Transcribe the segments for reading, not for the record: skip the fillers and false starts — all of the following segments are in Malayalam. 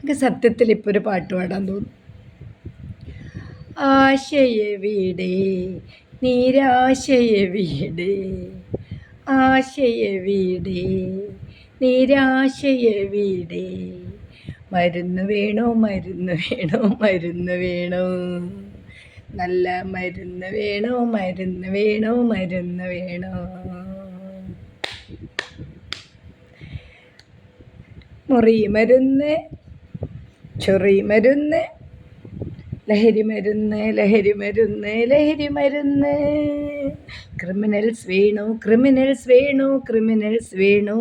എനിക്ക് സത്യത്തിൽ ഇപ്പോൾ ഒരു പാട്ട് പാടാൻ തോന്നും. ആശയവിടെ നിരാശയവിടെ, ആശയവിടെ നിരാശയവിടെ, മരുന്ന് വേണോ മരുന്ന് വേണോ മരുന്ന് വേണോ, നല്ല മരുന്ന് വേണോ മരുന്ന് വേണോ മരുന്ന് വേണോ. മുറി മരുന്ന്, ചൊറി മരുന്ന്, ലഹരി മരുന്ന്, ലഹരി മരുന്ന്, ലഹരി മരുന്ന്. ക്രിമിനൽസ് വേണോ ക്രിമിനൽസ് വേണോ ക്രിമിനൽസ് വേണോ,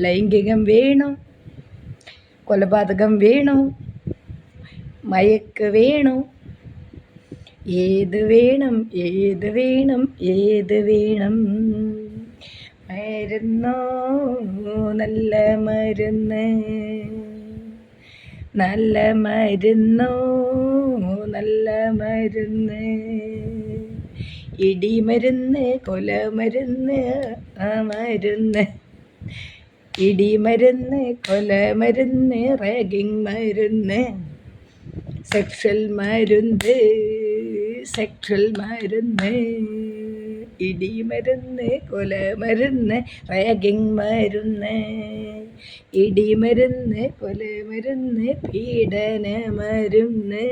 ലൈംഗികം വേണോ, കൊലപാതകം വേണോ, മയക്ക് വേണോ, ഏത് വേണം ഏത് വേണം ഏത് വേണം. മരുന്നോ നല്ല മരുന്ന്, നല്ല മരുന്നോ നല്ല മരുന്ന്. ഇടിമരുന്ന് കൊലമരുന്ന് ആ മരുന്ന്, ഇടിമരുന്ന് കൊലമരുന്ന്, റാഗിങ് മരുന്ന്, സെക്ഷൽ മരുന്ന്, സെക്ഷൽ മരുന്ന്. ഇടിമരുന്ന് കൊലമരുന്ന്, റാഗിങ് മരുന്ന്, ഇടിമരുന്ന് കൊലമരുന്ന്, പീഡന മരുന്ന്.